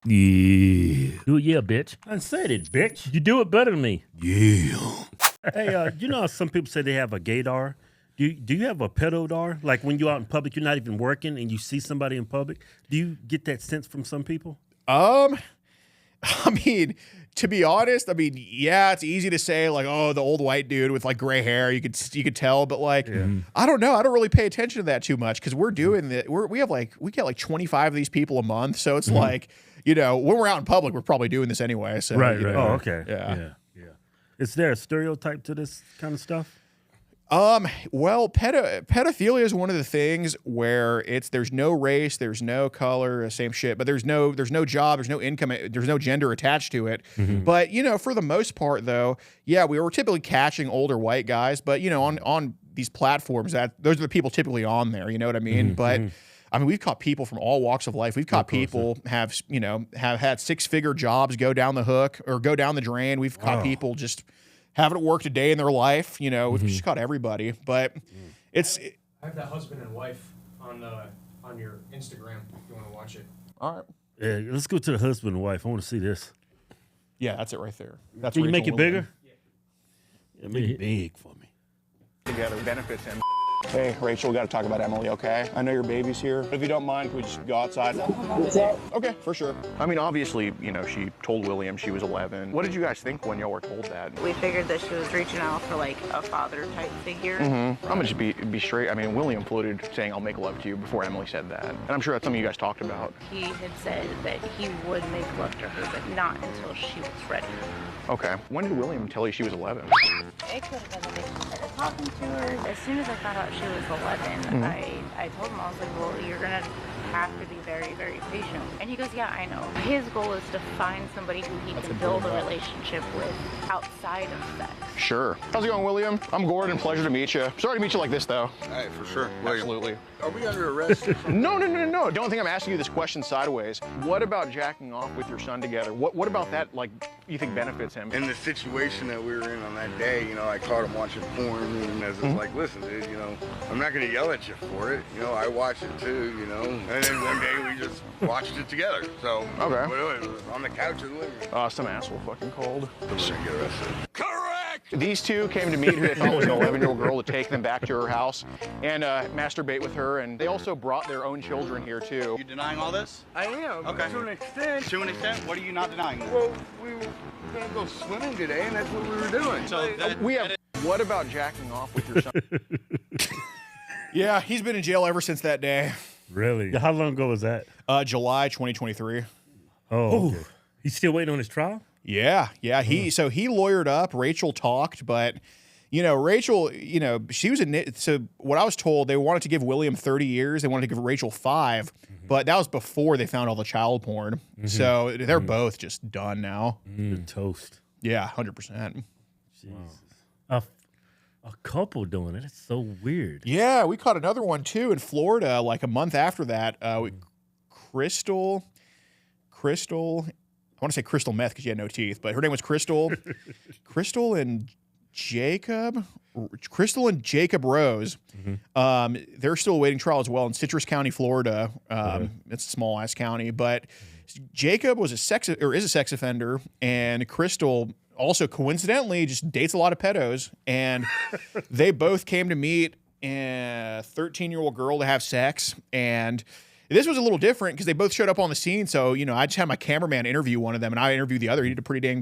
Yeah. Do it, yeah, bitch. I said it, bitch. You do it better than me. Yeah. Hey, you know how some people say they have a gaydar? Do you have a pedodar? Like when you're out in public, you're not even working, and you see somebody in public. Do you get that sense from some people? I mean, to be honest, I mean, yeah, it's easy to say like, oh, the old white dude with like gray hair, you could tell, but like, I don't know, I don't really pay attention to that too much because we're doing that. We get like 25 of these people a month, so it's like, you know, when we're out in public, we're probably doing this anyway. So Right. you know, Oh, okay. Yeah. Is there a stereotype to this kind of stuff? Well, pedophilia is one of the things where there's no race, there's no color, same shit, but there's no job, there's no income, there's no gender attached to it. But you know, for the most part, though, yeah, we were typically catching older white guys, but you know, on these platforms, those are the people typically on there. You know what I mean? But I mean, we've caught people from all walks of life. We've caught people have had 6-figure jobs go down the hook or go down the drain. We've caught people just haven't worked a day in their life. You know, we've just caught everybody. But I have that husband and wife on your Instagram if you want to watch it. All right. Yeah, let's go to the husband and wife. I want to see this. Yeah, that's it right there. That's Can you make Rachel it bigger? William. Yeah, make it big for me. Together benefits him. Hey, Rachel, we got to talk about Emily, okay? I know your baby's here. If you don't mind, can we just go outside? Okay, for sure. I mean, obviously, you know, she told William she was 11. What did you guys think when y'all were told that? We figured that she was reaching out for like a father-type figure. I'm gonna just be straight. I mean, William floated saying, I'll make love to you before Emily said that. And I'm sure that's something you guys talked about. He had said that he would make love to her, but not until she was ready. Okay. When did William tell you she was 11? It could have been the day she started talking to her. As soon as I found out she was 11, I told him, I was like, well, you're gonna have to be very, very patient. And he goes, yeah, I know. His goal is to find somebody who he can build a relationship with outside of sex. Sure. How's it going, William? I'm Gordon. Pleasure to meet you. Sorry to meet you like this, though. All right, for sure. Absolutely. Are we under arrest? No. Don't think I'm asking you this question sideways. What about jacking off with your son together? What about that, like, you think benefits him? In the situation that we were in on that day, you know, I caught him watching porn, and I was like, listen, dude, you know, I'm not going to yell at you for it. You know, I watch it too, you know. And then one day we just watched it together. So, okay. On the couch in the living room. Some asshole fucking cold. I'm just gonna get arrested. Correct! These two came to meet who they thought was an 11-year-old girl to take them back to her house and masturbate with her. And they also brought their own children here, too. You denying all this? I am. Okay. To an extent. To an extent? What are you not denying? Well, we were gonna go swimming today, and that's what we were doing. So What about jacking off with your son? Yeah, he's been in jail ever since that day. Really? How long ago was that? July 2023. Oh, okay. He's still waiting on his trial? Yeah. He lawyered up. Rachel talked, but you know, Rachel, you know, she was so what I was told, they wanted to give William 30 years. They wanted to give Rachel 5, but that was before they found all the child porn. So they're both just done now. Toast. Yeah, 100%. Wow. A couple doing it. That's so weird. Yeah, we caught another one too in Florida like a month after that. Crystal, I want to say crystal meth because she had no teeth, but her name was Crystal. Crystal and Jacob Rose. They're still awaiting trial as well in Citrus County, Florida. It's a small ass county, but Jacob was a sex offender, and Crystal also coincidentally just dates a lot of pedos, and they both came to meet a 13-year-old girl to have sex. And this was a little different because they both showed up on the scene. So, you know, I just had my cameraman interview one of them, and I interviewed the other. He did a pretty damn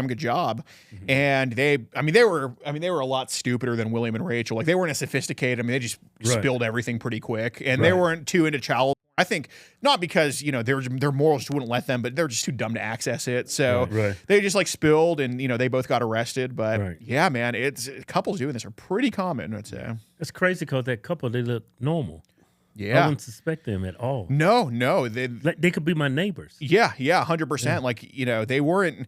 good job. And they were a lot stupider than William and Rachel. Like, they weren't as sophisticated. I mean, they just spilled everything pretty quick, and they weren't too into child. I think not because, you know, their morals just wouldn't let them, but they're just too dumb to access it. So they just like spilled, and, you know, they both got arrested. But yeah, man, couples doing this are pretty common, I'd say. It's crazy because that couple, they look normal. Yeah. I wouldn't suspect them at all. No. They could be my neighbors. Yeah, 100%. Yeah. Like, you know, they weren't,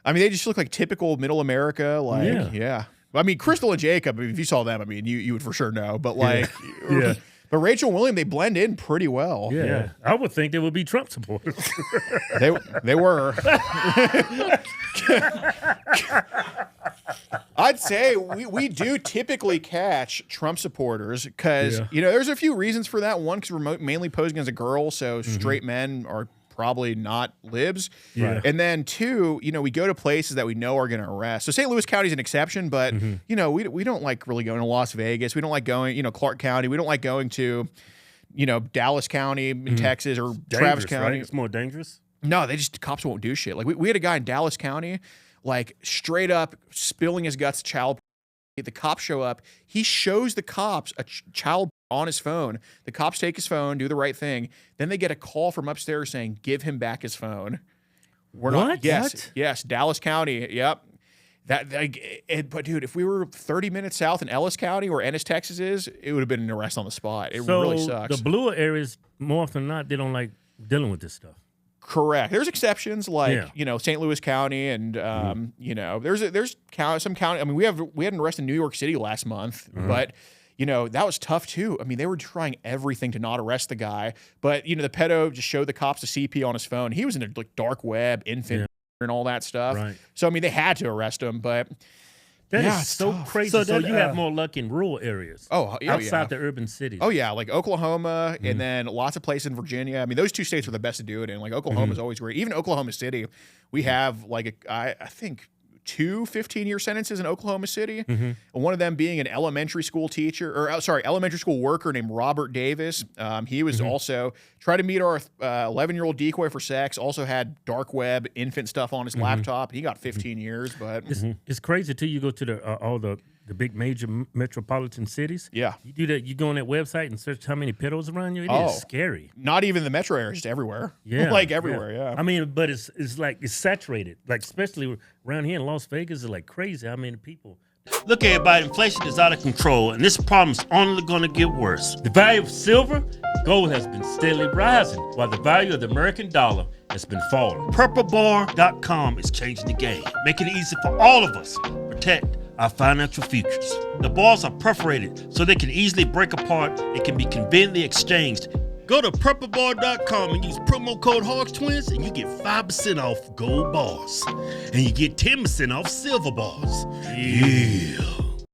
I mean, they just look like typical middle America. Like, yeah. I mean, Crystal and Jacob, if you saw them, I mean, you would for sure know. But like, but Rachel and William, they blend in pretty well. Yeah. I would think they would be Trump supporters. They were. I'd say we do typically catch Trump supporters because, you know, there's a few reasons for that. One, because we're mainly posing as a girl, so straight men are probably not libs. Yeah. And then 2, we go to places that we know are going to arrest. So St. Louis County is an exception, but we don't like really going to Las Vegas. We don't like going, Clark County. We don't like going to, Dallas County in Texas or Travis County. Right? It's more dangerous. No, cops won't do shit. Like we had a guy in Dallas County, like straight up spilling his guts, child. The cops show up. He shows the cops a child on his phone. The cops take his phone, do the right thing. Then they get a call from upstairs saying, "Give him back his phone." We're What? not. Yes, What? yes, Dallas County. Yep. But dude, if we were 30 minutes south in Ellis County, where Ennis, Texas is, it would have been an arrest on the spot. It really sucks. The bluer areas, more often than not, they don't like dealing with this stuff. Correct. There's exceptions like St. Louis County and there's some county. I mean, we had an arrest in New York City last month, but that was tough too. I mean, they were trying everything to not arrest the guy, but the pedo just showed the cops the CP on his phone. He was in a dark web, infant and all that stuff. Right. So I mean, they had to arrest him, but That is it's so tough. crazy. So you have more luck in rural areas. Outside the urban cities. Oh yeah, like Oklahoma, and then lots of places in Virginia. I mean, those 2 states are the best to do it in. Like Oklahoma is always great. Even Oklahoma City, we have I think 2 15-year sentences in Oklahoma City. And one of them being an elementary school worker named Robert Davis. He was also tried to meet our 11-year-old decoy for sex. Also had dark web infant stuff on his laptop. He got 15 years, but it's crazy till you go to all the big major metropolitan cities. Yeah. You do that. You go on that website and search how many pedos around you. It is scary. not even the metro area, just everywhere. Yeah, like everywhere. Yeah. I mean, but it's like it's saturated. Like especially around here in Las Vegas, it's like crazy. How many people? Look, everybody, inflation is out of control, and this problem is only going to get worse. The value of silver, gold has been steadily rising, while the value of the American dollar has been falling. PurpleBar.com is changing the game, making it easy for all of us to protect our financial futures. The bars are perforated so they can easily break apart and can be conveniently exchanged. Go to PurpleBar.com and use promo code Hodgetwins and you get 5% off gold bars. And you get 10% off silver bars. Yeah.